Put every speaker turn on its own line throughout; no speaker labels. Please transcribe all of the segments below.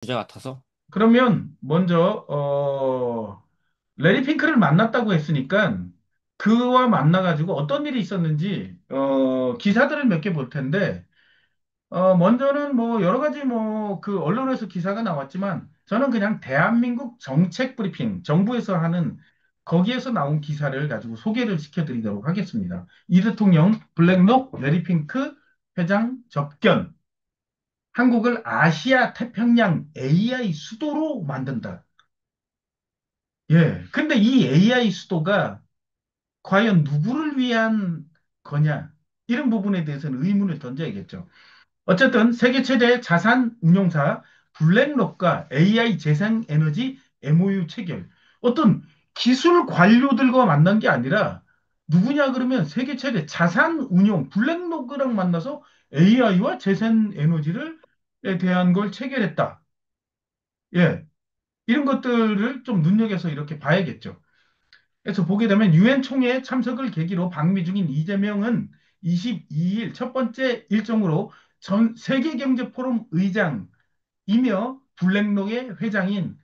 주제 같아서.
그러면 먼저 레리 핑크를 만났다고 했으니까 그와 만나가지고 어떤 일이 있었는지 기사들을 몇 개 볼 텐데 먼저는 뭐 여러 가지 뭐 그 언론에서 기사가 나왔지만 저는 그냥 대한민국 정책 브리핑 정부에서 하는 거기에서 나온 기사를 가지고 소개를 시켜드리도록 하겠습니다. 이 대통령 블랙록 레리 핑크 회장 접견 한국을 아시아 태평양 AI 수도로 만든다. 예. 근데 이 AI 수도가 과연 누구를 위한 거냐? 이런 부분에 대해서는 의문을 던져야겠죠. 어쨌든 세계 최대 자산 운용사 블랙록과 AI 재생에너지 MOU 체결. 어떤 기술 관료들과 만난 게 아니라 누구냐 그러면 세계 최대 자산 운용 블랙록이랑 만나서 AI와 재생에너지를 에 대한 걸 체결했다. 예. 이런 것들을 좀 눈여겨서 이렇게 봐야겠죠. 그래서 보게 되면 유엔 총회 참석을 계기로 방미 중인 이재명은 22일 첫 번째 일정으로 전 세계경제포럼 의장이며 블랙록의 회장인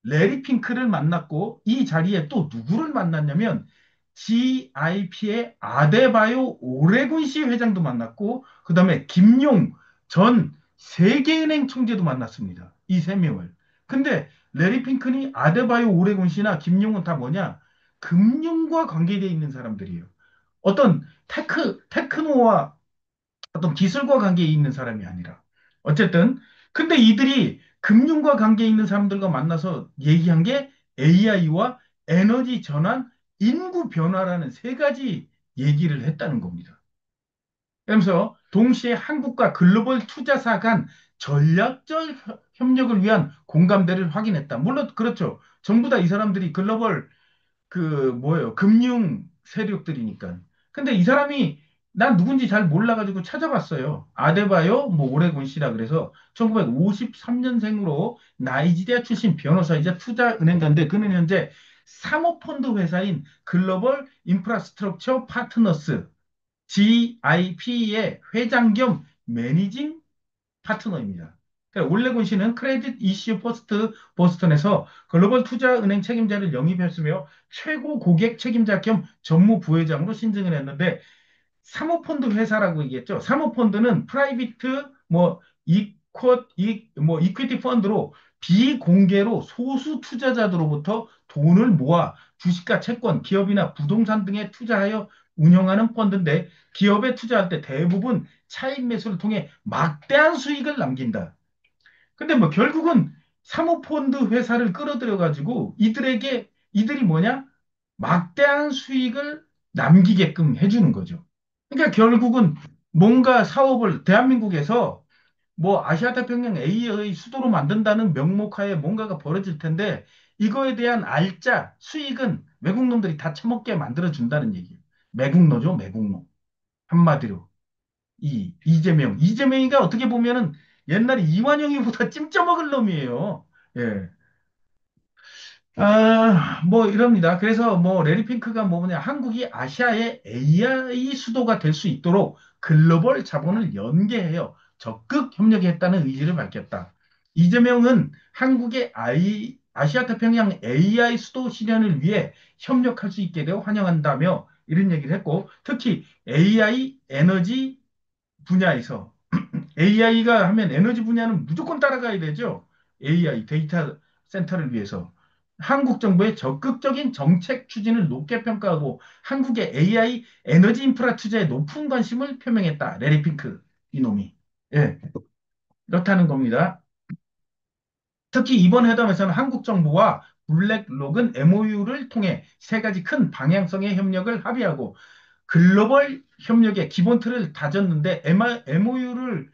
레리 핑크를 만났고 이 자리에 또 누구를 만났냐면 GIP의 아데바요 오레곤시 회장도 만났고 그다음에 김용 전 세계은행 총재도 만났습니다. 이 세 명을. 근데 레리 핑크니 아데바요 오레곤시나 김용은 다 뭐냐? 금융과 관계되어 있는 사람들이에요. 어떤 테크노와 어떤 기술과 관계에 있는 사람이 아니라. 어쨌든, 근데 이들이 금융과 관계에 있는 사람들과 만나서 얘기한 게 AI와 에너지 전환, 인구 변화라는 세 가지 얘기를 했다는 겁니다. 그러면서 동시에 한국과 글로벌 투자사 간 전략적 협력을 위한 공감대를 확인했다. 물론 그렇죠. 전부 다 이 사람들이 글로벌 그 뭐예요? 금융 세력들이니까. 근데 이 사람이 난 누군지 잘 몰라가지고 찾아봤어요. 아데바요 뭐 오레곤 씨라 그래서 1953년생으로 나이지리아 출신 변호사이자 투자은행가인데 그는 현재 사모펀드 회사인 글로벌 인프라스트럭처 파트너스 GIP의 회장 겸 매니징 파트너입니다. 그러니까 올레곤 씨는 크레딧 이슈 퍼스트 보스턴에서 글로벌 투자은행 책임자를 영입했으며 최고 고객 책임자 겸 전무 부회장으로 신증을 했는데 사모펀드 회사라고 얘기했죠. 사모펀드는 프라이비트 뭐 이퀴티 펀드로 비공개로 소수 투자자들로부터 돈을 모아 주식과 채권, 기업이나 부동산 등에 투자하여 운영하는 펀드인데 기업에 투자할 때 대부분 차익 매수를 통해 막대한 수익을 남긴다. 근데 뭐 결국은 사모펀드 회사를 끌어들여 가지고 이들이 뭐냐? 막대한 수익을 남기게끔 해주는 거죠. 그러니까 결국은 뭔가 사업을 대한민국에서 뭐 아시아 태평양 A의 수도로 만든다는 명목하에 뭔가가 벌어질 텐데 이거에 대한 알짜 수익은 외국 놈들이 다 처먹게 만들어 준다는 얘기예요. 매국노죠, 매국노. 한마디로. 이재명이가 어떻게 보면은 옛날에 이완용이보다 찜쪄먹을 놈이에요. 예. 뭐 이럽니다. 그래서 뭐 레리 핑크가 뭐냐 한국이 아시아의 AI 수도가 될 수 있도록 글로벌 자본을 연계하여 적극 협력했다는 의지를 밝혔다. 이재명은 한국의 아시아 태평양 AI 수도 실현을 위해 협력할 수 있게 되어 환영한다며 이런 얘기를 했고 특히 AI 에너지 분야에서 AI가 하면 에너지 분야는 무조건 따라가야 되죠. AI 데이터 센터를 위해서. 한국 정부의 적극적인 정책 추진을 높게 평가하고 한국의 AI 에너지 인프라 투자에 높은 관심을 표명했다. 레리 핑크 이놈이. 예, 이렇다는 겁니다. 특히 이번 회담에서는 한국 정부와 블랙록은 MOU를 통해 세 가지 큰 방향성의 협력을 합의하고 글로벌 협력의 기본 틀을 다졌는데 MOU를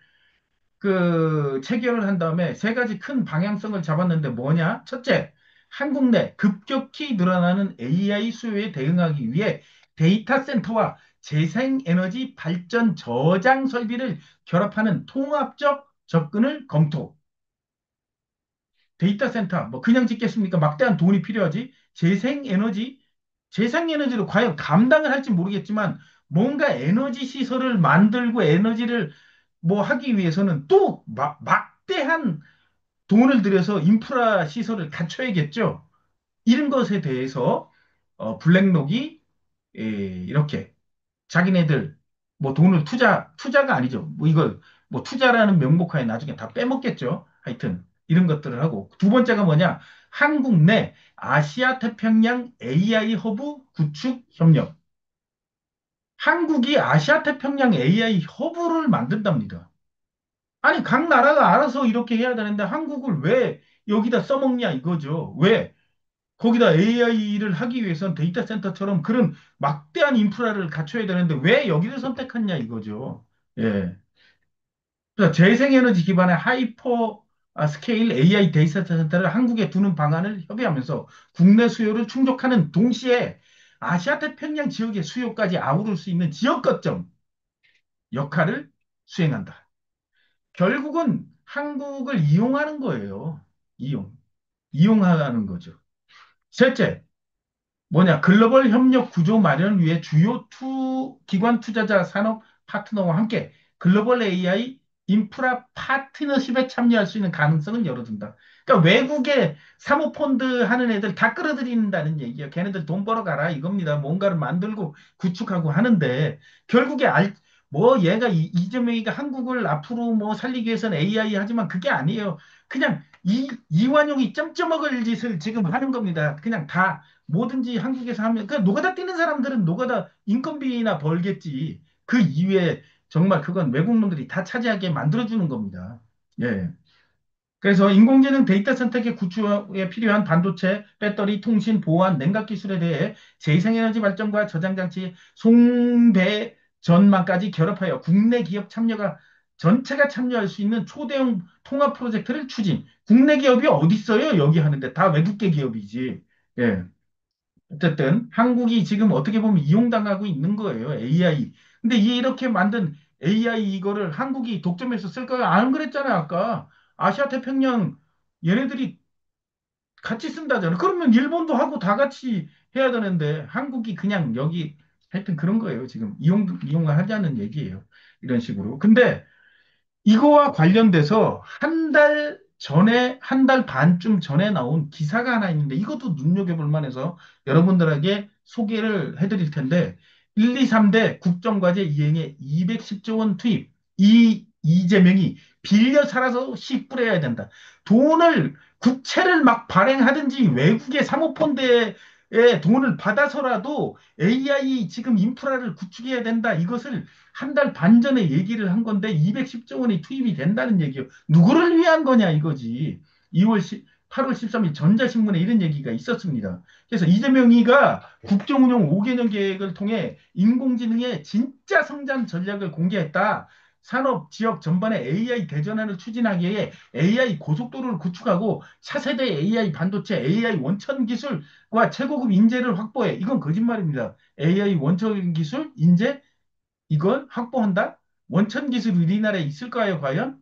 그 체결을 한 다음에 세 가지 큰 방향성을 잡았는데 뭐냐? 첫째, 한국 내 급격히 늘어나는 AI 수요에 대응하기 위해 데이터 센터와 재생에너지 발전 저장 설비를 결합하는 통합적 접근을 검토. 데이터 센터, 뭐 그냥 짓겠습니까? 막대한 돈이 필요하지. 재생에너지를 과연 감당을 할지 모르겠지만 뭔가 에너지 시설을 만들고 에너지를 뭐 하기 위해서는 또 막대한 돈을 들여서 인프라 시설을 갖춰야겠죠. 이런 것에 대해서 블랙록이 이렇게 자기네들 뭐 돈을 투자가 아니죠. 뭐 이걸 뭐 투자라는 명목하에 나중에 다 빼먹겠죠. 하여튼 이런 것들을 하고 두 번째가 뭐냐? 한국 내 아시아 태평양 AI 허브 구축 협력. 한국이 아시아 태평양 AI 허브를 만든답니다. 아니 각 나라가 알아서 이렇게 해야 되는데 한국을 왜 여기다 써먹냐 이거죠. 왜? 거기다 AI를 하기 위해선 데이터 센터처럼 그런 막대한 인프라를 갖춰야 되는데 왜 여기를 선택했냐 이거죠. 예. 그래서 재생에너지 기반의 하이퍼 스케일 AI 데이터 센터를 한국에 두는 방안을 협의하면서 국내 수요를 충족하는 동시에 아시아 태평양 지역의 수요까지 아우를 수 있는 지역 거점 역할을 수행한다. 결국은 한국을 이용하는 거예요. 이용. 이용하는 거죠. 셋째, 뭐냐, 글로벌 협력 구조 마련을 위해 주요 기관 투자자 산업 파트너와 함께 글로벌 AI 인프라 파트너십에 참여할 수 있는 가능성을 열어둔다. 그러니까 외국의 사모펀드 하는 애들 다 끌어들인다는 얘기예요. 걔네들 돈 벌어 가라 이겁니다. 뭔가를 만들고 구축하고 하는데 결국에 뭐 얘가 이재명이가 한국을 앞으로 뭐 살리기 위해서는 AI 하지만 그게 아니에요. 그냥 이완용이 점점먹을 짓을 지금 하는 겁니다. 그냥 다 뭐든지 한국에서 하면, 그 노가다 뛰는 사람들은 노가다 인건비나 벌겠지. 그 이외에 정말 그건 외국 놈들이 다 차지하게 만들어주는 겁니다. 예. 그래서 인공지능 데이터 센터의 구축에 필요한 반도체, 배터리, 통신, 보안, 냉각 기술에 대해 재생에너지 발전과 저장 장치, 송배전망까지 결합하여 국내 기업 참여가 전체가 참여할 수 있는 초대형 통합 프로젝트를 추진. 국내 기업이 어디 있어요? 여기 하는데 다 외국계 기업이지. 예. 어쨌든 한국이 지금 어떻게 보면 이용당하고 있는 거예요. AI. 근데 이렇게 만든 AI 이거를 한국이 독점해서 쓸 거야? 안 그랬잖아요, 아까. 아시아 태평양 얘네들이 같이 쓴다잖아. 그러면 일본도 하고 다 같이 해야 되는데 한국이 그냥 여기 하여튼 그런 거예요. 지금 이용을 하자는 얘기예요. 이런 식으로. 근데 이거와 관련돼서 한 달 전에, 한 달 반쯤 전에 나온 기사가 하나 있는데 이것도 눈여겨볼 만해서 여러분들에게 소개를 해드릴 텐데 1, 2, 3대 국정과제 이행에 210조 원 투입. 이재명이 빌려 살아서 씨 뿌려야 된다. 돈을, 국채를 막 발행하든지 외국의 사모펀드에 돈을 받아서라도 AI 지금 인프라를 구축해야 된다. 이것을 한 달 반 전에 얘기를 한 건데 210조 원이 투입이 된다는 얘기요. 누구를 위한 거냐 이거지. 8월 13일 전자신문에 이런 얘기가 있었습니다. 그래서 이재명이가 국정운영 5개년 계획을 통해 인공지능의 진짜 성장 전략을 공개했다. 산업 지역 전반에 AI 대전환을 추진하기 위해 AI 고속도로를 구축하고 차세대 AI 반도체, AI 원천 기술과 최고급 인재를 확보해. 이건 거짓말입니다. AI 원천 기술, 인재, 이걸 확보한다? 원천 기술 우리나라에 있을까요, 과연?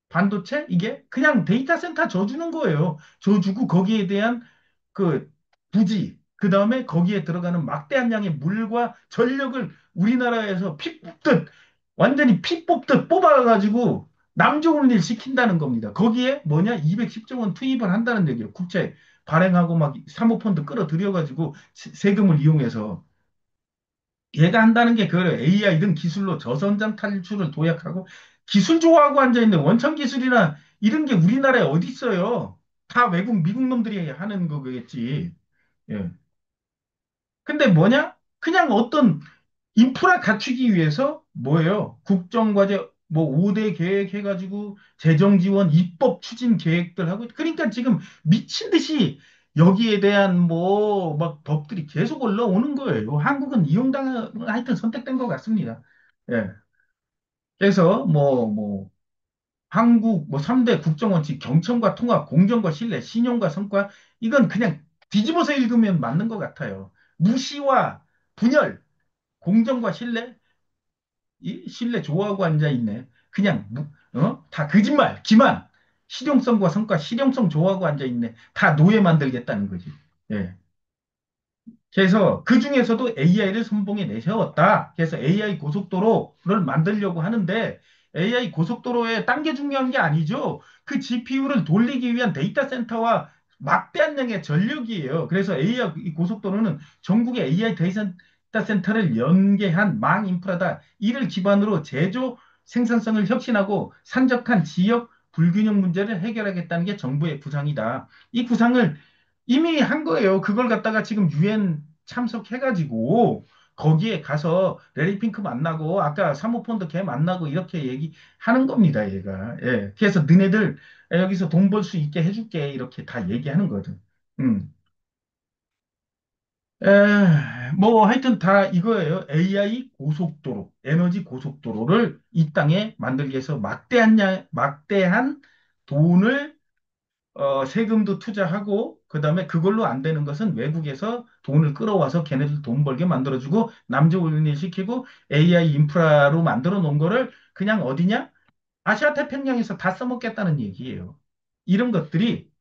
반도체? 이게 그냥 데이터 센터 줘주는 거예요. 줘주고 거기에 대한 그 부지, 그 다음에 거기에 들어가는 막대한 양의 물과 전력을 우리나라에서 피 뽑듯, 완전히 피 뽑듯 뽑아가지고 남 좋은 일 시킨다는 겁니다. 거기에 뭐냐? 210조 원 투입을 한다는 얘기예요. 국채 발행하고 막 사모펀드 끌어들여가지고 세금을 이용해서. 얘가 한다는 게 그거예요. AI 등 기술로 저선장 탈출을 도약하고 기술 좋아하고 앉아있는 원천 기술이나 이런 게 우리나라에 어디 있어요? 다 외국 미국 놈들이 하는 거겠지. 예. 근데 뭐냐? 그냥 어떤 인프라 갖추기 위해서 뭐예요? 국정과제 뭐 5대 계획 해가지고 재정 지원, 입법 추진 계획들 하고 그러니까 지금 미친 듯이 여기에 대한 뭐 막 법들이 계속 올라오는 거예요. 한국은 이용당 하여튼 선택된 것 같습니다. 예. 그래서 한국 뭐 3대 국정원칙 경청과 통합, 공정과 신뢰, 신용과 성과 이건 그냥 뒤집어서 읽으면 맞는 것 같아요. 무시와 분열, 공정과 신뢰, 이 신뢰 좋아하고 앉아 있네. 그냥 다 거짓말, 기만, 실용성과 성과, 실용성 좋아하고 앉아 있네. 다 노예 만들겠다는 거지. 예. 그래서 그 중에서도 AI를 선봉에 내세웠다. 그래서 AI 고속도로를 만들려고 하는데 AI 고속도로에 딴 게 중요한 게 아니죠. 그 GPU를 돌리기 위한 데이터 센터와 막대한 양의 전력이에요. 그래서 AI 이 고속도로는 전국의 AI 데이터 센터를 연계한 망 인프라다. 이를 기반으로 제조 생산성을 혁신하고 산적한 지역 불균형 문제를 해결하겠다는 게 정부의 구상이다. 이 구상을 이미 한 거예요. 그걸 갖다가 지금 유엔 참석해가지고 거기에 가서 레리 핑크 만나고 아까 사모펀드 걔 만나고 이렇게 얘기하는 겁니다. 얘가. 예. 그래서 너네들 여기서 돈 벌 수 있게 해줄게 이렇게 다 얘기하는 거든. 음. 뭐 하여튼 다 이거예요. AI 고속도로, 에너지 고속도로를 이 땅에 만들기 위해서 막대한 돈을 세금도 투자하고, 그 다음에 그걸로 안 되는 것은 외국에서 돈을 끌어와서 걔네들 돈 벌게 만들어주고, 남조운일 시키고, AI 인프라로 만들어 놓은 거를 그냥 어디냐? 아시아 태평양에서 다 써먹겠다는 얘기예요. 이런 것들이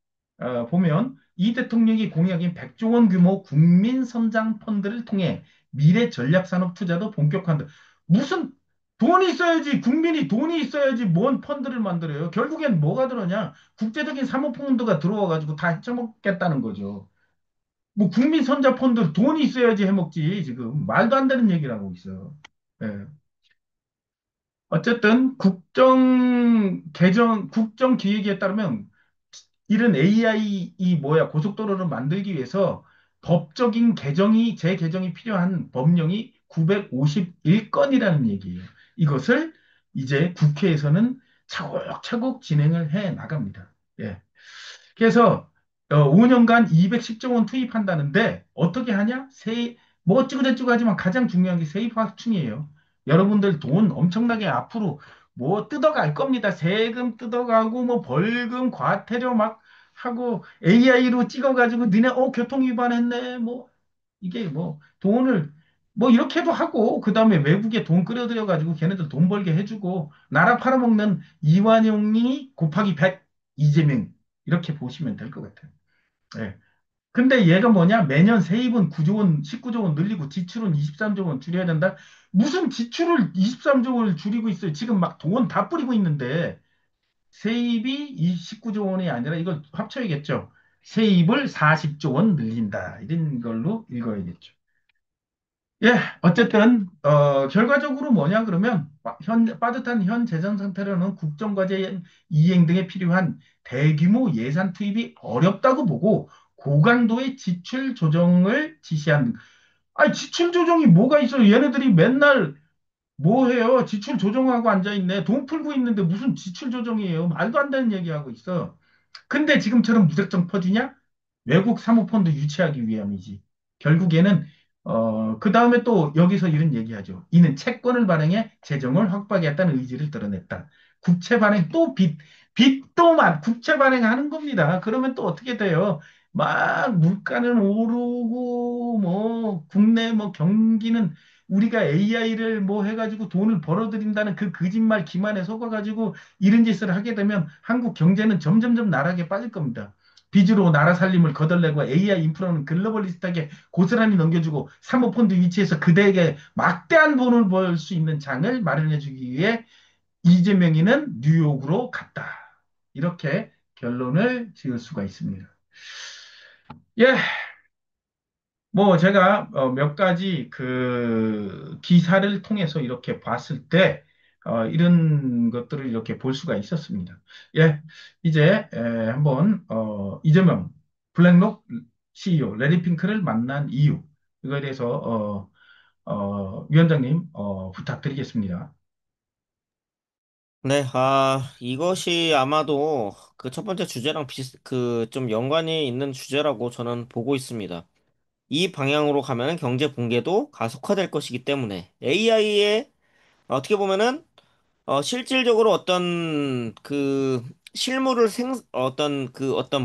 보면 이 대통령이 공약인 100조 원 규모 국민 선장 펀드를 통해 미래 전략 산업 투자도 본격화한다. 무슨 돈이 있어야지 국민이 돈이 있어야지 뭔 펀드를 만들어요. 결국엔 뭐가 들어냐? 국제적인 사모펀드가 들어와 가지고 다 헤쳐먹겠다는 거죠. 뭐 국민 선자 펀드 돈이 있어야지 해먹지 지금 말도 안 되는 얘기를 하고 있어요. 예. 어쨌든 국정 기획에 따르면 이런 AI 이 뭐야 고속도로를 만들기 위해서 법적인 재개정이 필요한 법령이 951건이라는 얘기예요. 이것을 이제 국회에서는 차곡차곡 진행을 해 나갑니다. 예. 그래서 5년간 210조 원 투입한다는데 어떻게 하냐? 뭐 어쩌고저쩌고 하지만 가장 중요한 게 세입 확충이에요. 여러분들 돈 엄청나게 앞으로 뭐 뜯어갈 겁니다. 세금 뜯어가고 뭐 벌금 과태료 막 하고 AI로 찍어가지고 니네 교통 위반했네 뭐 이게 뭐 돈을 뭐 이렇게도 하고 그다음에 외국에 돈 끌어들여 가지고 걔네들 돈 벌게 해주고 나라 팔아먹는 이완용이 곱하기 100 이재명 이렇게 보시면 될 것 같아요. 예. 근데 얘가 뭐냐? 매년 세입은 9조 원, 19조 원 늘리고 지출은 23조 원 줄여야 된다. 무슨 지출을 23조 원을 줄이고 있어요. 지금 막 돈 다 뿌리고 있는데 세입이 19조 원이 아니라 이걸 합쳐야겠죠. 세입을 40조 원 늘린다. 이런 걸로 읽어야겠죠. 예, 어쨌든 결과적으로 뭐냐 그러면 빠듯한 현 재정 상태로는 국정과제 이행 등에 필요한 대규모 예산 투입이 어렵다고 보고 고강도의 지출 조정을 지시한. 아니 지출 조정이 뭐가 있어요? 얘네들이 맨날 뭐 해요? 지출 조정하고 앉아 있네. 돈 풀고 있는데 무슨 지출 조정이에요? 말도 안 되는 얘기하고 있어. 근데 지금처럼 무작정 퍼지냐? 외국 사모펀드 유치하기 위함이지. 결국에는 그 다음에 또 여기서 이런 얘기하죠. 이는 채권을 발행해 재정을 확보하겠다는 의지를 드러냈다. 국채 발행 또 빚도 국채 발행하는 겁니다. 그러면 또 어떻게 돼요? 막 물가는 오르고 뭐 국내 뭐 경기는 우리가 AI를 뭐 해가지고 돈을 벌어들인다는 그 거짓말 기만에 속아가지고 이런 짓을 하게 되면 한국 경제는 점점점 나락에 빠질 겁니다. 빚으로 나라 살림을 거덜내고 AI 인프라는 글로벌리스트하게 고스란히 넘겨주고 사모펀드 위치에서 그대에게 막대한 돈을 벌 수 있는 장을 마련해주기 위해 이재명이는 뉴욕으로 갔다. 이렇게 결론을 지을 수가 있습니다. 예, 뭐 제가 몇 가지 그 기사를 통해서 이렇게 봤을 때 이런 것들을 이렇게 볼 수가 있었습니다. 예, 이제 한번 이재명 블랙록 CEO 레리 핑크를 만난 이유 이거에 대해서 위원장님 부탁드리겠습니다.
네, 이것이 아마도 그 첫 번째 주제랑 좀 연관이 있는 주제라고 저는 보고 있습니다. 이 방향으로 가면 경제 붕괴도 가속화될 것이기 때문에 AI의 어떻게 보면은 실질적으로 어떤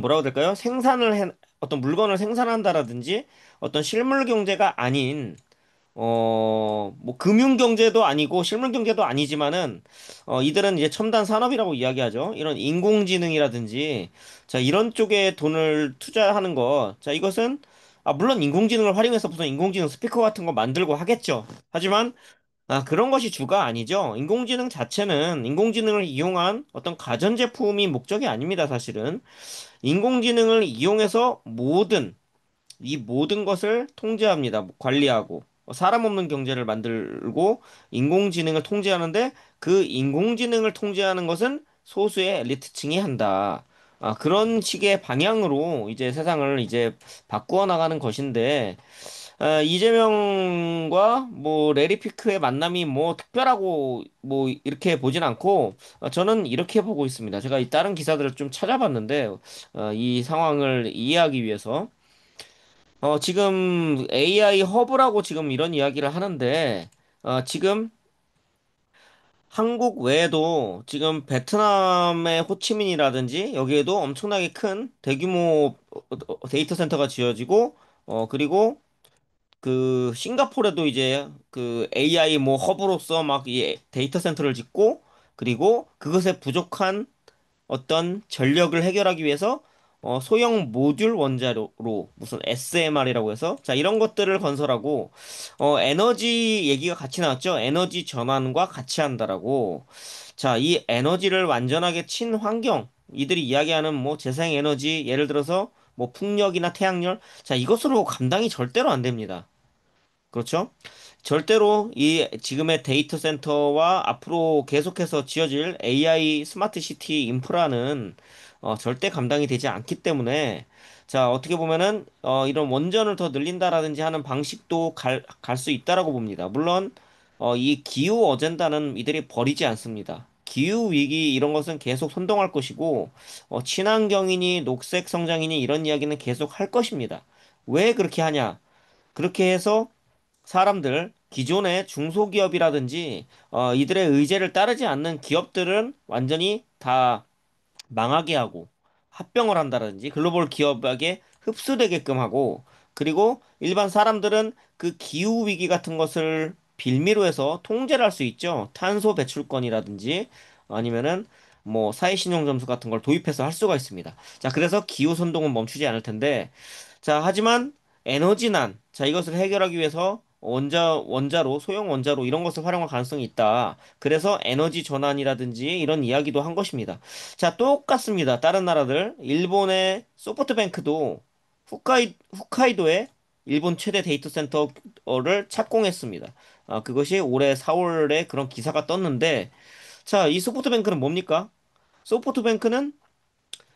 뭐라고 될까요? 어떤 물건을 생산한다라든지 어떤 실물 경제가 아닌 뭐 금융 경제도 아니고 실물 경제도 아니지만은 이들은 이제 첨단 산업이라고 이야기하죠. 이런 인공지능이라든지 자, 이런 쪽에 돈을 투자하는 거. 자, 이것은 물론 인공지능을 활용해서 무슨 인공지능 스피커 같은 거 만들고 하겠죠. 하지만 그런 것이 주가 아니죠. 인공지능 자체는 인공지능을 이용한 어떤 가전제품이 목적이 아닙니다, 사실은. 인공지능을 이용해서 이 모든 것을 통제합니다. 관리하고. 사람 없는 경제를 만들고 인공지능을 통제하는데 그 인공지능을 통제하는 것은 소수의 엘리트층이 한다. 그런 식의 방향으로 이제 세상을 이제 바꾸어 나가는 것인데, 이재명과 뭐 레리 피크의 만남이 뭐 특별하고 뭐 이렇게 보진 않고, 저는 이렇게 보고 있습니다. 제가 이 다른 기사들을 좀 찾아봤는데, 이 상황을 이해하기 위해서 지금 AI 허브라고 지금 이런 이야기를 하는데, 지금 한국 외에도 지금 베트남의 호치민이라든지 여기에도 엄청나게 큰 대규모 데이터 센터가 지어지고, 그리고 그 싱가포르에도 이제 그 AI 뭐 허브로서 막 이 데이터 센터를 짓고, 그리고 그것에 부족한 어떤 전력을 해결하기 위해서 소형 모듈 원자로로 무슨 SMR이라고 해서 자 이런 것들을 건설하고 에너지 얘기가 같이 나왔죠. 에너지 전환과 같이 한다라고. 자, 이 에너지를 완전하게 친환경 이들이 이야기하는 뭐 재생 에너지 예를 들어서 뭐 풍력이나 태양열 자 이것으로 감당이 절대로 안 됩니다. 그렇죠? 절대로 이 지금의 데이터 센터와 앞으로 계속해서 지어질 AI 스마트 시티 인프라는 절대 감당이 되지 않기 때문에 자, 어떻게 보면은 이런 원전을 더 늘린다라든지 하는 방식도 갈 수 있다라고 봅니다. 물론 이 기후 어젠다는 이들이 버리지 않습니다. 기후 위기 이런 것은 계속 선동할 것이고 친환경이니 녹색 성장이니 이런 이야기는 계속 할 것입니다. 왜 그렇게 하냐? 그렇게 해서 사람들, 기존의 중소기업이라든지, 이들의 의제를 따르지 않는 기업들은 완전히 다 망하게 하고, 합병을 한다든지, 글로벌 기업에게 흡수되게끔 하고, 그리고 일반 사람들은 그 기후위기 같은 것을 빌미로 해서 통제를 할 수 있죠. 탄소 배출권이라든지, 아니면은, 뭐, 사회신용 점수 같은 걸 도입해서 할 수가 있습니다. 자, 그래서 기후 선동은 멈추지 않을 텐데, 자, 하지만 에너지난, 자, 이것을 해결하기 위해서 원자로, 소형 원자로 이런 것을 활용할 가능성이 있다. 그래서 에너지 전환이라든지 이런 이야기도 한 것입니다. 자, 똑같습니다. 다른 나라들. 일본의 소프트뱅크도 홋카이도에 일본 최대 데이터 센터를 착공했습니다. 그것이 올해 4월에 그런 기사가 떴는데, 자, 이 소프트뱅크는 뭡니까? 소프트뱅크는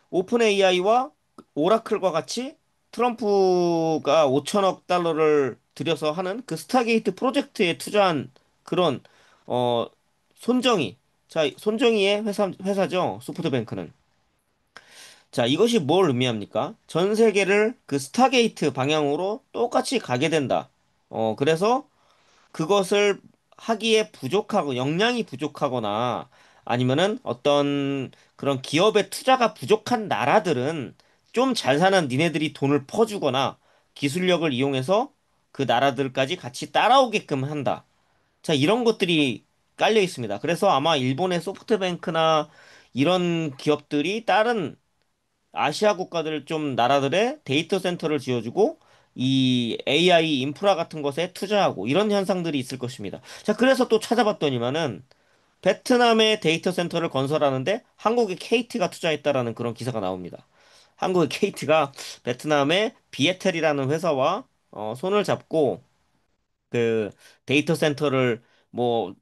오픈 AI와 오라클과 같이 트럼프가 5천억 달러를 들여서 하는 그 스타게이트 프로젝트에 투자한 그런 어 손정이 자 손정이의 회사죠 소프트뱅크는 자 이것이 뭘 의미합니까? 전 세계를 그 스타게이트 방향으로 똑같이 가게 된다. 그래서 그것을 하기에 부족하고 역량이 부족하거나 아니면은 어떤 그런 기업의 투자가 부족한 나라들은 좀 잘 사는 니네들이 돈을 퍼주거나 기술력을 이용해서 그 나라들까지 같이 따라오게끔 한다. 자, 이런 것들이 깔려 있습니다. 그래서 아마 일본의 소프트뱅크나 이런 기업들이 다른 아시아 국가들 좀 나라들의 데이터 센터를 지어주고 이 AI 인프라 같은 것에 투자하고 이런 현상들이 있을 것입니다. 자, 그래서 또 찾아봤더니만은 베트남의 데이터 센터를 건설하는데 한국의 KT가 투자했다라는 그런 기사가 나옵니다. 한국의 KT가 베트남의 비에텔이라는 회사와 손을 잡고 그 데이터 센터를 뭐,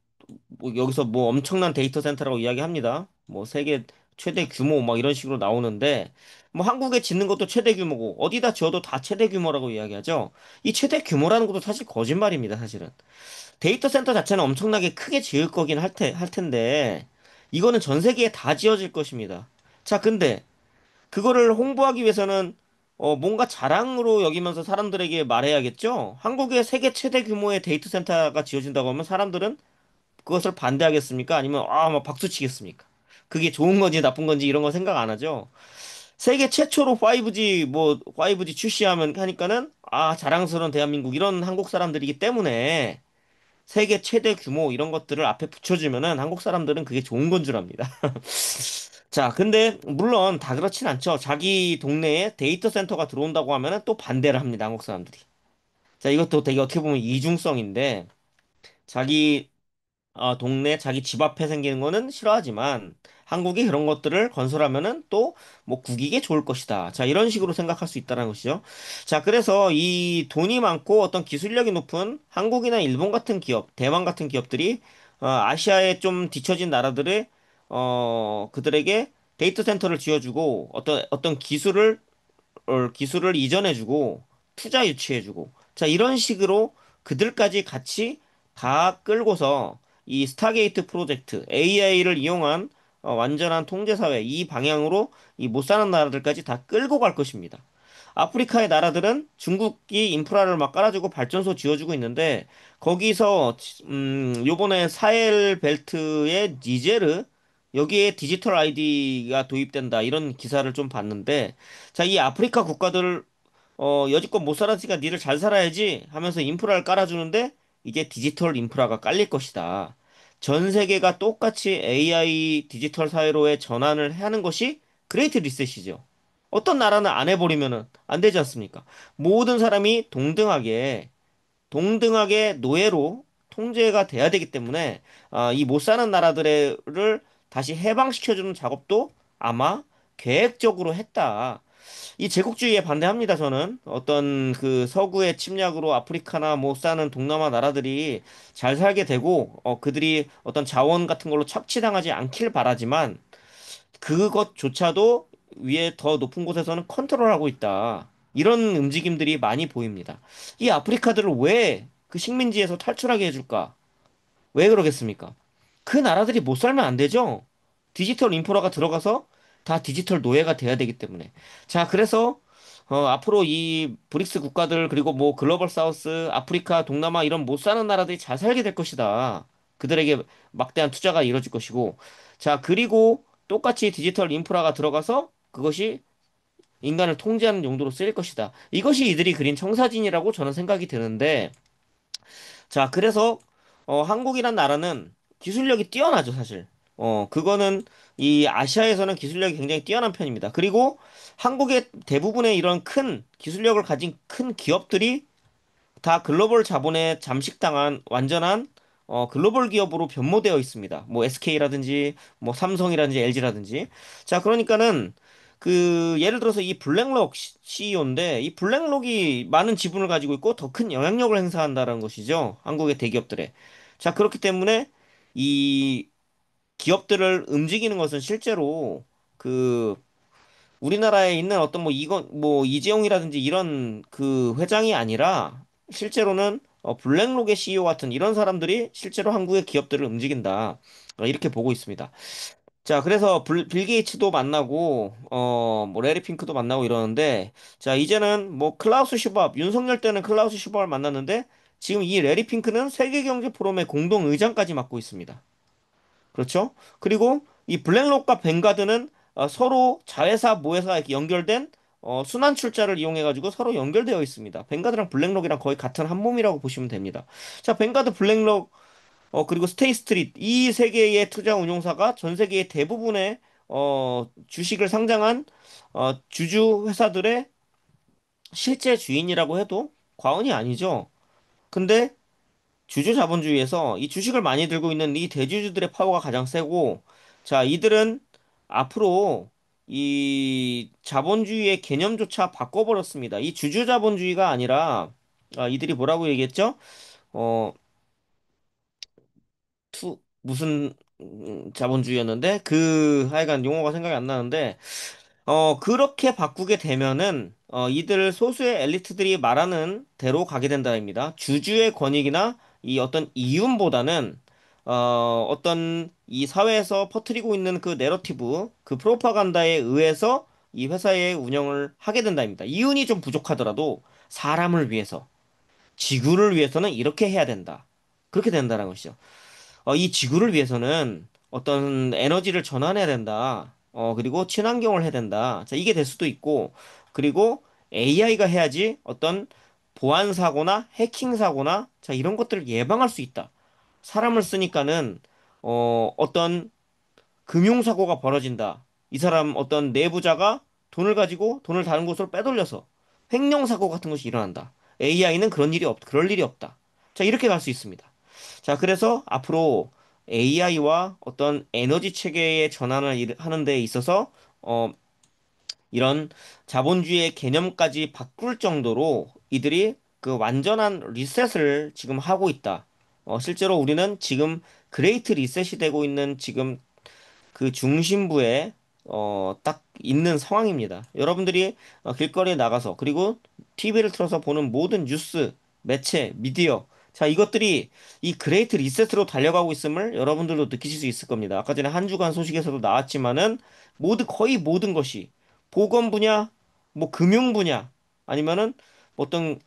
뭐 여기서 뭐 엄청난 데이터 센터라고 이야기합니다. 뭐 세계 최대 규모 막 이런 식으로 나오는데 뭐 한국에 짓는 것도 최대 규모고 어디다 지어도 다 최대 규모라고 이야기하죠. 이 최대 규모라는 것도 사실 거짓말입니다, 사실은. 데이터 센터 자체는 엄청나게 크게 지을 거긴 할 텐데 이거는 전 세계에 다 지어질 것입니다. 자, 근데 그거를 홍보하기 위해서는 뭔가 자랑으로 여기면서 사람들에게 말해야겠죠? 한국에 세계 최대 규모의 데이터 센터가 지어진다고 하면 사람들은 그것을 반대하겠습니까? 아니면 막 박수 치겠습니까? 그게 좋은 건지 나쁜 건지 이런 거 생각 안 하죠? 세계 최초로 5G 뭐 5G 출시하면 하니까는 자랑스러운 대한민국 이런 한국 사람들이기 때문에 세계 최대 규모 이런 것들을 앞에 붙여주면은 한국 사람들은 그게 좋은 건 줄 압니다. 자, 근데 물론 다 그렇진 않죠. 자기 동네에 데이터 센터가 들어온다고 하면은 또 반대를 합니다. 한국 사람들이. 자, 이것도 되게 어떻게 보면 이중성인데 자기 동네 자기 집 앞에 생기는 거는 싫어하지만 한국이 그런 것들을 건설하면은 또 뭐 국익에 좋을 것이다. 자, 이런 식으로 생각할 수 있다는 것이죠. 자, 그래서 이 돈이 많고 어떤 기술력이 높은 한국이나 일본 같은 기업, 대만 같은 기업들이 아시아에 좀 뒤처진 나라들의 그들에게 데이터 센터를 지어주고 어떤 기술을 이전해주고 투자 유치해주고 자 이런 식으로 그들까지 같이 다 끌고서 이 스타게이트 프로젝트 AI를 이용한 완전한 통제사회 이 방향으로 이 못 사는 나라들까지 다 끌고 갈 것입니다. 아프리카의 나라들은 중국이 인프라를 막 깔아주고 발전소 지어주고 있는데 거기서 요번에 사헬 벨트의 니제르 여기에 디지털 아이디가 도입된다 이런 기사를 좀 봤는데 자, 이 아프리카 국가들을 여지껏 못 살았으니까 니들 잘 살아야지 하면서 인프라를 깔아주는데 이제 디지털 인프라가 깔릴 것이다. 전 세계가 똑같이 AI 디지털 사회로의 전환을 하는 것이 그레이트 리셋이죠. 어떤 나라는 안 해버리면은 안 되지 않습니까? 모든 사람이 동등하게 노예로 통제가 돼야 되기 때문에 이 못 사는 나라들을 다시 해방시켜주는 작업도 아마 계획적으로 했다. 이 제국주의에 반대합니다, 저는. 어떤 그 서구의 침략으로 아프리카나 못 사는 동남아 나라들이 잘 살게 되고, 그들이 어떤 자원 같은 걸로 착취당하지 않길 바라지만, 그것조차도 위에 더 높은 곳에서는 컨트롤하고 있다. 이런 움직임들이 많이 보입니다. 이 아프리카들을 왜 그 식민지에서 탈출하게 해줄까? 왜 그러겠습니까? 그 나라들이 못 살면 안 되죠? 디지털 인프라가 들어가서 다 디지털 노예가 돼야 되기 때문에. 자, 그래서, 앞으로 이 브릭스 국가들, 그리고 뭐 글로벌 사우스, 아프리카, 동남아 이런 못 사는 나라들이 잘 살게 될 것이다. 그들에게 막대한 투자가 이뤄질 것이고. 자, 그리고 똑같이 디지털 인프라가 들어가서 그것이 인간을 통제하는 용도로 쓰일 것이다. 이것이 이들이 그린 청사진이라고 저는 생각이 드는데, 자, 그래서 한국이란 나라는 기술력이 뛰어나죠, 사실. 그거는 이 아시아에서는 기술력이 굉장히 뛰어난 편입니다. 그리고 한국의 대부분의 이런 큰 기술력을 가진 큰 기업들이 다 글로벌 자본에 잠식당한 완전한 글로벌 기업으로 변모되어 있습니다. 뭐 SK라든지 뭐 삼성이라든지 LG라든지. 자, 그러니까는 그 예를 들어서 이 블랙록 CEO인데 이 블랙록이 많은 지분을 가지고 있고 더 큰 영향력을 행사한다는 것이죠. 한국의 대기업들에. 자, 그렇기 때문에 이 기업들을 움직이는 것은 실제로 그 우리나라에 있는 어떤 뭐 이건 뭐 이재용이라든지 이런 그 회장이 아니라 실제로는 블랙록의 CEO 같은 이런 사람들이 실제로 한국의 기업들을 움직인다. 이렇게 보고 있습니다. 자, 그래서 빌 게이츠도 만나고 뭐 레리 핑크도 만나고 이러는데 자, 이제는 뭐 클라우스 슈밥, 윤석열 때는 클라우스 슈밥을 만났는데 지금 이 레리 핑크는 세계경제 포럼의 공동 의장까지 맡고 있습니다. 그렇죠? 그리고 이 블랙록과 뱅가드는 서로 자회사 모회사 이렇게 연결된 순환 출자를 이용해 가지고 서로 연결되어 있습니다. 뱅가드랑 블랙록이랑 거의 같은 한 몸이라고 보시면 됩니다. 자, 뱅가드, 블랙록 그리고 스테이 스트릿 이 세 개의 투자 운용사가 전 세계의 대부분의 주식을 상장한 주주 회사들의 실제 주인이라고 해도 과언이 아니죠. 근데 주주 자본주의에서 이 주식을 많이 들고 있는 이 대주주들의 파워가 가장 세고, 자, 이들은 앞으로 이 자본주의의 개념조차 바꿔버렸습니다. 이 주주 자본주의가 아니라, 이들이 뭐라고 얘기했죠? 어, 무슨 자본주의였는데? 하여간 용어가 생각이 안 나는데, 그렇게 바꾸게 되면은, 이들 소수의 엘리트들이 말하는 대로 가게 된다입니다. 주주의 권익이나 이 어떤 이윤보다는, 어떤 이 사회에서 퍼뜨리고 있는 그 내러티브, 그 프로파간다에 의해서 이 회사의 운영을 하게 된다입니다. 이윤이 좀 부족하더라도 사람을 위해서, 지구를 위해서는 이렇게 해야 된다. 그렇게 된다는 것이죠. 이 지구를 위해서는 어떤 에너지를 전환해야 된다. 그리고 친환경을 해야 된다. 자, 이게 될 수도 있고, 그리고 AI가 해야지 어떤 보안 사고나 해킹 사고나 자, 이런 것들을 예방할 수 있다. 사람을 쓰니까는 어떤 금융사고가 벌어진다. 이 사람 어떤 내부자가 돈을 가지고 돈을 다른 곳으로 빼돌려서 횡령사고 같은 것이 일어난다. AI는 그럴 일이 없다. 자, 이렇게 갈 수 있습니다. 자, 그래서 앞으로 AI와 어떤 에너지 체계의 전환을 하는 데 있어서 어, 이런 자본주의의 개념까지 바꿀 정도로 이들이 그 완전한 리셋을 지금 하고 있다. 실제로 우리는 지금 그레이트 리셋이 되고 있는 지금 그 중심부에 딱 있는 상황입니다. 여러분들이 길거리에 나가서 그리고 TV를 틀어서 보는 모든 뉴스, 매체, 미디어 자 이것들이 이 그레이트 리셋으로 달려가고 있음을 여러분들도 느끼실 수 있을 겁니다. 아까 전에 한 주간 소식에서도 나왔지만은 거의 모든 것이 보건 분야, 뭐 금융 분야 아니면은 어떤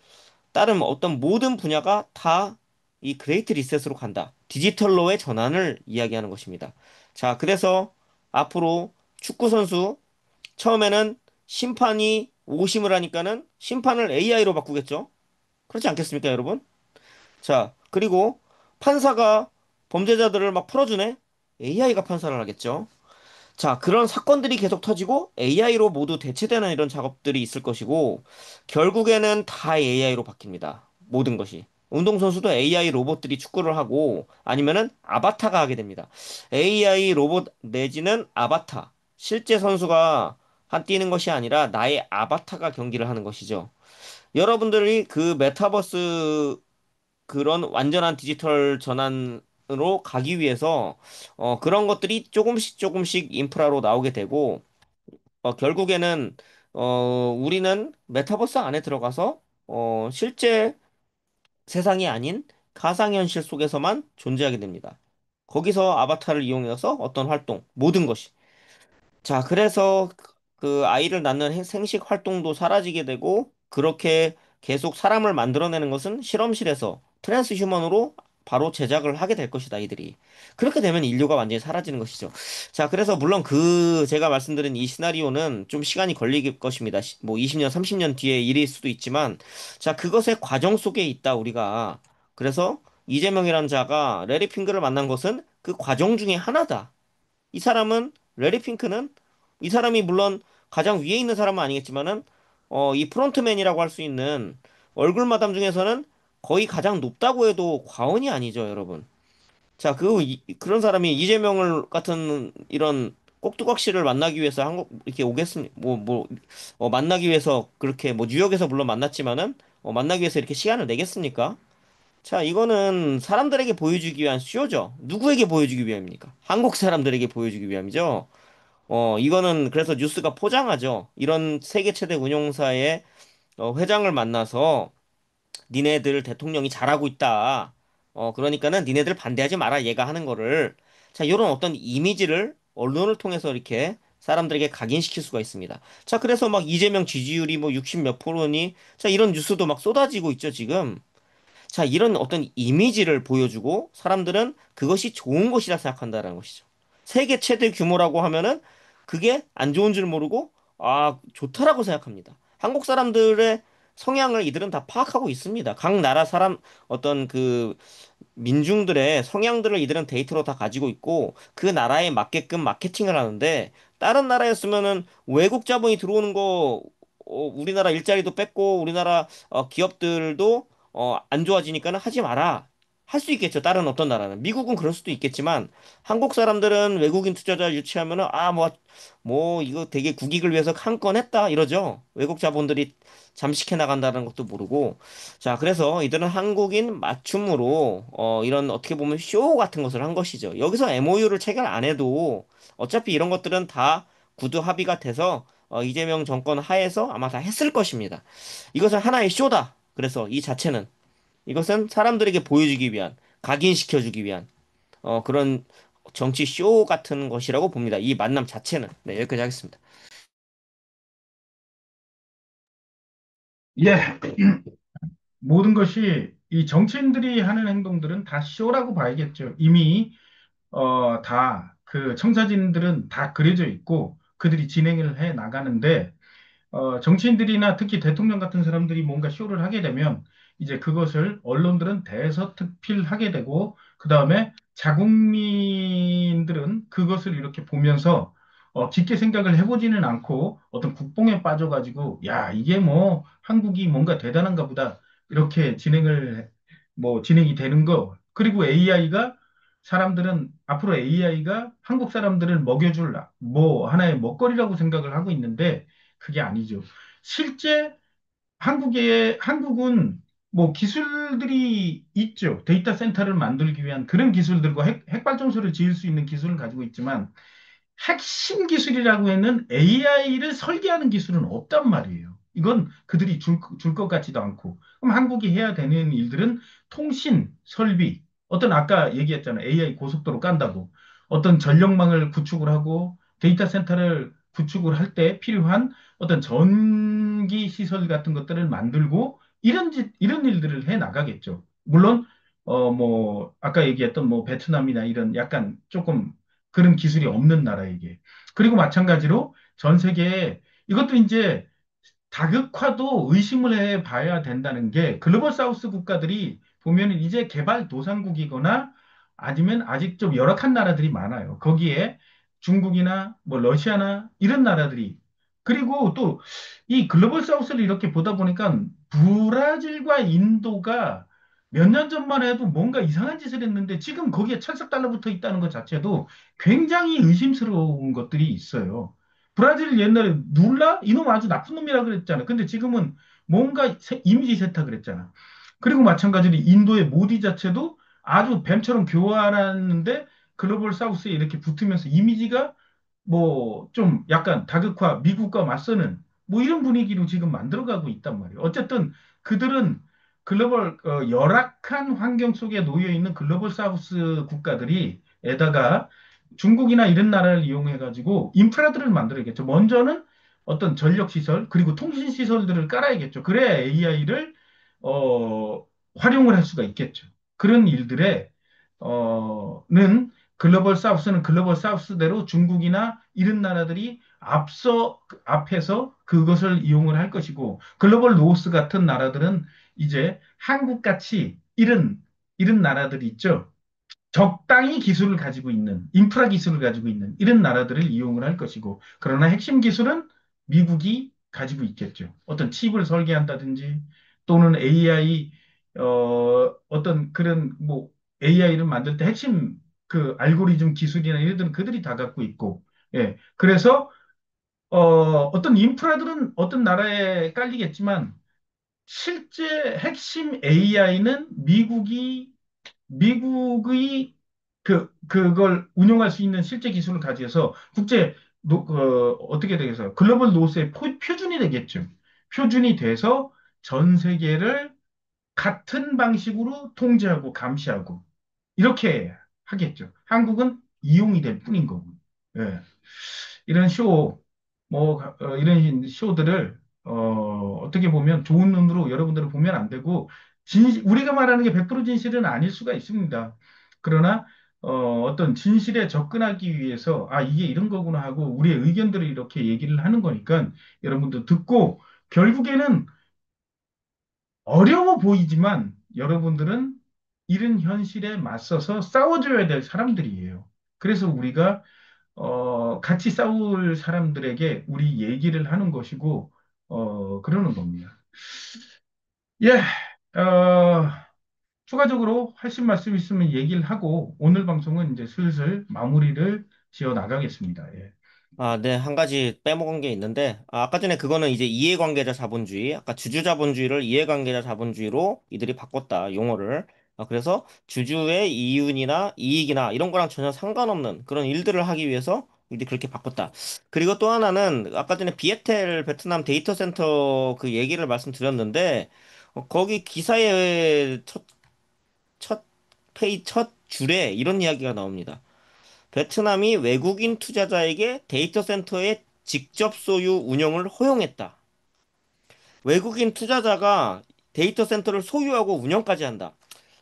다른 어떤 모든 분야가 다 이 그레이트 리셋으로 간다. 디지털로의 전환을 이야기하는 것입니다. 자, 그래서 앞으로 축구 선수 처음에는 심판이 오심을 하니까는 심판을 AI로 바꾸겠죠? 그렇지 않겠습니까, 여러분? 자, 그리고 판사가 범죄자들을 막 풀어주네? AI가 판사를 하겠죠? 자, 그런 사건들이 계속 터지고 AI로 모두 대체되는 이런 작업들이 있을 것이고 결국에는 다 AI로 바뀝니다. 모든 것이. 운동선수도 AI 로봇들이 축구를 하고 아니면은 아바타가 하게 됩니다. AI 로봇 내지는 아바타. 실제 선수가 한 뛰는 것이 아니라 나의 아바타가 경기를 하는 것이죠. 여러분들이 그 메타버스 그런 완전한 디지털 전환으로 가기 위해서 그런 것들이 조금씩 조금씩 인프라로 나오게 되고 결국에는 우리는 메타버스 안에 들어가서 실제 세상이 아닌 가상현실 속에서만 존재하게 됩니다. 거기서 아바타를 이용해서 어떤 활동, 모든 것이 자, 그래서 그 아이를 낳는 생식 활동도 사라지게 되고, 그렇게 계속 사람을 만들어내는 것은 실험실에서 트랜스 휴먼으로 바로 제작을 하게 될 것이다, 이들이. 그렇게 되면 인류가 완전히 사라지는 것이죠. 자, 그래서 물론 제가 말씀드린 이 시나리오는 좀 시간이 걸릴 것입니다. 뭐 20년, 30년 뒤의 일일 수도 있지만, 자, 그것의 과정 속에 있다, 우리가. 그래서 이재명이라는 자가 레리 핑크를 만난 것은 그 과정 중에 하나다. 이 사람은 레리 핑크는 이 사람이 물론 가장 위에 있는 사람은 아니겠지만은 이 프론트맨이라고 할 수 있는 얼굴 마담 중에서는 거의 가장 높다고 해도 과언이 아니죠, 여러분. 자, 그런 사람이 이재명을 같은 이런 꼭두각시를 만나기 위해서 한국 이렇게 오겠습니까? 만나기 위해서 그렇게 뭐 뉴욕에서 물론 만났지만은 만나기 위해서 이렇게 시간을 내겠습니까? 자, 이거는 사람들에게 보여주기 위한 쇼죠. 누구에게 보여주기 위함입니까? 한국 사람들에게 보여주기 위함이죠. 이거는 그래서 뉴스가 포장하죠. 이런 세계 최대 운용사의 회장을 만나서 니네들 대통령이 잘하고 있다. 그러니까는 니네들 반대하지 마라. 얘가 하는 거를. 자, 이런 어떤 이미지를 언론을 통해서 이렇게 사람들에게 각인시킬 수가 있습니다. 자, 그래서 막 이재명 지지율이 뭐 60 몇 프로니, 자, 이런 뉴스도 막 쏟아지고 있죠, 지금. 자, 이런 어떤 이미지를 보여주고 사람들은 그것이 좋은 것이라 생각한다는 것이죠. 세계 최대 규모라고 하면은 그게 안 좋은 줄 모르고 좋다라고 생각합니다. 한국 사람들의 성향을 이들은 다 파악하고 있습니다. 각 나라 사람 어떤 그 민중들의 성향들을 이들은 데이터로 다 가지고 있고 그 나라에 맞게끔 마케팅을 하는데 다른 나라였으면은 외국 자본이 들어오는 거 우리나라 일자리도 뺏고 우리나라 기업들도 안 좋아지니까는 하지 마라. 할 수 있겠죠. 다른 어떤 나라는. 미국은 그럴 수도 있겠지만 한국 사람들은 외국인 투자자 유치하면은 이거 되게 국익을 위해서 한 건 했다 이러죠. 외국 자본들이 잠식해 나간다는 것도 모르고 자, 그래서 이들은 한국인 맞춤으로 이런 어떻게 보면 쇼 같은 것을 한 것이죠. 여기서 MOU를 체결 안 해도 어차피 이런 것들은 다 구두 합의가 돼서 이재명 정권 하에서 아마 다 했을 것입니다. 이것은 하나의 쇼다. 그래서 이 자체는 이것은 사람들에게 보여주기 위한 각인시켜주기 위한 그런 정치 쇼 같은 것이라고 봅니다. 이 만남 자체는 네, 여기까지 하겠습니다.
예, 모든 것이 이 정치인들이 하는 행동들은 다 쇼라고 봐야겠죠. 이미 다 그 청사진들은 다 그려져 있고 그들이 진행을 해 나가는데 정치인들이나 특히 대통령 같은 사람들이 뭔가 쇼를 하게 되면 이제 그것을 언론들은 대서특필하게 되고 그다음에 자국민들은 그것을 이렇게 보면서 깊게 생각을 해보지는 않고 어떤 국뽕에 빠져가지고 야, 이게 뭐 한국이 뭔가 대단한가 보다 이렇게 진행이 되는 거. 그리고 AI가 사람들은 앞으로 AI가 한국 사람들을 먹여줄 뭐 하나의 먹거리라고 생각을 하고 있는데 그게 아니죠. 실제 한국은 뭐 기술들이 있죠. 데이터 센터를 만들기 위한 그런 기술들과 핵발전소를 지을 수 있는 기술을 가지고 있지만 핵심 기술이라고 하는 AI를 설계하는 기술은 없단 말이에요. 이건 그들이 줄 것 같지도 않고. 그럼 한국이 해야 되는 일들은 통신, 설비, 어떤 아까 얘기했잖아요. AI 고속도로 깐다고. 어떤 전력망을 구축을 하고 데이터 센터를 구축을 할 때 필요한 어떤 전기 시설 같은 것들을 만들고 이런 일들을 해 나가겠죠. 물론 뭐 아까 얘기했던 뭐 베트남이나 이런 약간 조금 그런 기술이 없는 나라에게. 그리고 마찬가지로 전 세계에 이것도 이제 다극화도 의심을 해 봐야 된다는 게 글로벌 사우스 국가들이 보면 이제 개발도상국이거나 아니면 아직 좀 열악한 나라들이 많아요. 거기에 중국이나 뭐 러시아나 이런 나라들이 그리고 또 이 글로벌 사우스를 이렇게 보다 보니까 브라질과 인도가 몇 년 전만 해도 뭔가 이상한 짓을 했는데 지금 거기에 철석 달라붙어 있다는 것 자체도 굉장히 의심스러운 것들이 있어요. 브라질 옛날에 룰라? 이놈 아주 나쁜 놈이라 그랬잖아. 근데 지금은 뭔가 이미지 세탁을 했잖아. 그리고 마찬가지로 인도의 모디 자체도 아주 뱀처럼 교활했는데 글로벌 사우스에 이렇게 붙으면서 이미지가 뭐 좀 약간 다극화, 미국과 맞서는 뭐 이런 분위기로 지금 만들어가고 있단 말이에요. 어쨌든 그들은 글로벌 열악한 환경 속에 놓여 있는 글로벌 사우스 국가들이 에다가 중국이나 이런 나라를 이용해 가지고 인프라들을 만들어야겠죠. 먼저는 어떤 전력 시설 그리고 통신 시설들을 깔아야겠죠. 그래야 AI를 활용을 할 수가 있겠죠. 그런 일들에 는 글로벌 사우스는 글로벌 사우스대로 중국이나 이런 나라들이 앞에서 그것을 이용을 할 것이고 글로벌 노스 같은 나라들은 이제 한국같이 이런 나라들이 있죠. 적당히 기술을 가지고 있는, 인프라 기술을 가지고 있는 이런 나라들을 이용을 할 것이고, 그러나 핵심 기술은 미국이 가지고 있겠죠. 어떤 칩을 설계한다든지, 또는 AI, 어떤 그런 뭐 AI를 만들 때 핵심 그 알고리즘 기술이나 이런 데는 그들이 다 갖고 있고, 예. 그래서, 어떤 인프라들은 어떤 나라에 깔리겠지만, 실제 핵심 AI는 미국의 그걸 운용할 수 있는 실제 기술을 가져서 어떻게 되겠어요? 글로벌 노스의 표준이 되겠죠. 표준이 돼서 전 세계를 같은 방식으로 통제하고 감시하고 이렇게 하겠죠. 한국은 이용이 될 뿐인 거고. 예. 이런 이런 쇼들을, 어떻게 보면 좋은 눈으로 여러분들은 보면 안 되고, 우리가 말하는 게 100% 진실은 아닐 수가 있습니다. 그러나, 어떤 진실에 접근하기 위해서, 아, 이게 이런 거구나 하고, 우리의 의견들을 이렇게 얘기를 하는 거니까, 여러분도 듣고, 결국에는 어려워 보이지만, 여러분들은 이런 현실에 맞서서 싸워줘야 될 사람들이에요. 그래서 우리가 같이 싸울 사람들에게 우리 얘기를 하는 것이고, 그러는 겁니다. 예, 어, 추가적으로 하실 말씀 있으면 얘기를 하고, 오늘 방송은 이제 슬슬 마무리를 지어 나가겠습니다. 예.
아, 네, 한 가지 빼먹은 게 있는데, 아까 전에 그거는 이제 이해관계자 자본주의, 아까 주주자본주의를 이해관계자 자본주의로 이들이 바꿨다, 용어를. 그래서 주주의 이윤이나 이익이나 이런 거랑 전혀 상관없는 그런 일들을 하기 위해서 이들이 그렇게 바꿨다. 그리고 또 하나는 아까 전에 비에텔 베트남 데이터 센터 그 얘기를 말씀드렸는데, 거기 기사의 첫 첫 줄에 이런 이야기가 나옵니다. 베트남이 외국인 투자자에게 데이터 센터의 직접 소유 운영을 허용했다. 외국인 투자자가 데이터 센터를 소유하고 운영까지 한다.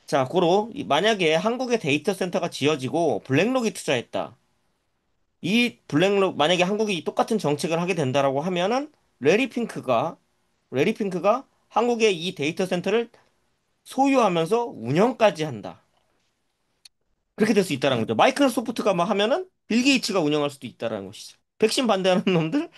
자, 고로 만약에 한국에 데이터 센터가 지어지고 블랙록이 투자했다. 이 블랙록 만약에 한국이 똑같은 정책을 하게 된다라고 하면은 레리 핑크가 레리 핑크가 한국의 이 데이터 센터를 소유하면서 운영까지 한다. 그렇게 될 수 있다는 거죠. 마이크로소프트가 뭐 하면은 빌 게이츠가 운영할 수도 있다는 것이죠. 백신 반대하는 놈들?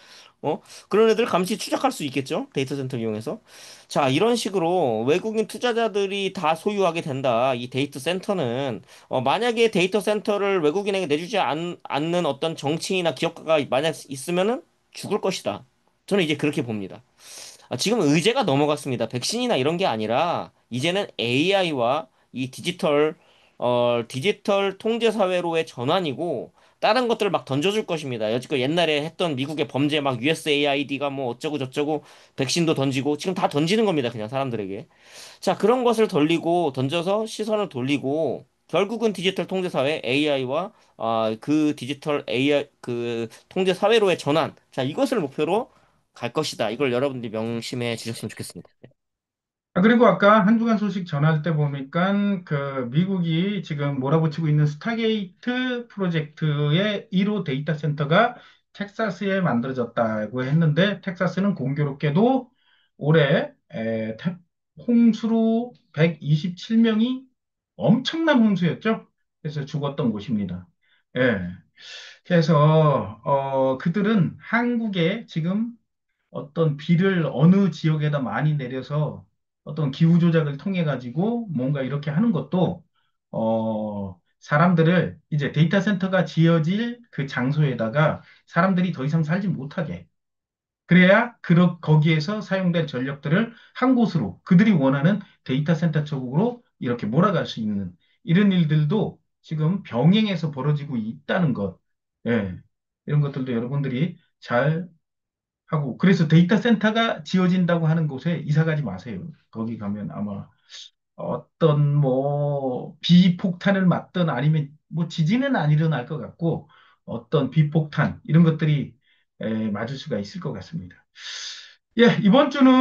그런 애들 감시 추적할 수 있겠죠? 데이터 센터 이용해서. 자, 이런 식으로 외국인 투자자들이 다 소유하게 된다. 이 데이터 센터는, 만약에 데이터 센터를 외국인에게 내주지 않는 어떤 정치인이나 기업가가 만약 있으면은 죽을 것이다. 저는 이제 그렇게 봅니다. 지금 의제가 넘어갔습니다. 백신이나 이런 게 아니라 이제는 AI와 이 디지털 통제 사회로의 전환이고 다른 것들을 막 던져줄 것입니다. 여지껏 옛날에 했던 미국의 범죄 막 USAID가 뭐 어쩌고 저쩌고 백신도 던지고 지금 다 던지는 겁니다. 그냥 사람들에게. 자, 그런 것을 던져서 시선을 돌리고 결국은 디지털 통제 사회 AI와 그 디지털 AI 그 통제 사회로의 전환. 자, 이것을 목표로 갈 것이다. 이걸 여러분들이 명심해 주셨으면 좋겠습니다.
그리고 아까 한 주간 소식 전할 때 보니까 그 미국이 지금 몰아붙이고 있는 스타게이트 프로젝트의 1호 데이터 센터가 텍사스에 만들어졌다고 했는데 텍사스는 공교롭게도 올해 홍수로 127명이 엄청난 홍수였죠. 그래서 죽었던 곳입니다. 예. 그래서 그들은 한국에 지금 어떤 비를 어느 지역에다 많이 내려서 어떤 기후 조작을 통해 가지고 뭔가 이렇게 하는 것도 사람들을 이제 데이터 센터가 지어질 그 장소에다가 사람들이 더 이상 살지 못하게 그래야 거기에서 사용된 전력들을 한 곳으로 그들이 원하는 데이터 센터 쪽으로 이렇게 몰아갈 수 있는 이런 일들도 지금 병행해서 벌어지고 있다는 것. 예. 이런 것들도 여러분들이 잘 하고 그래서 데이터 센터가 지어진다고 하는 곳에 이사 가지 마세요. 거기 가면 아마 어떤 뭐 비폭탄을 맞든 아니면 뭐 지진은 안 일어날 것 같고 어떤 비폭탄 이런 것들이 맞을 수가 있을 것 같습니다. 예, 이번 주는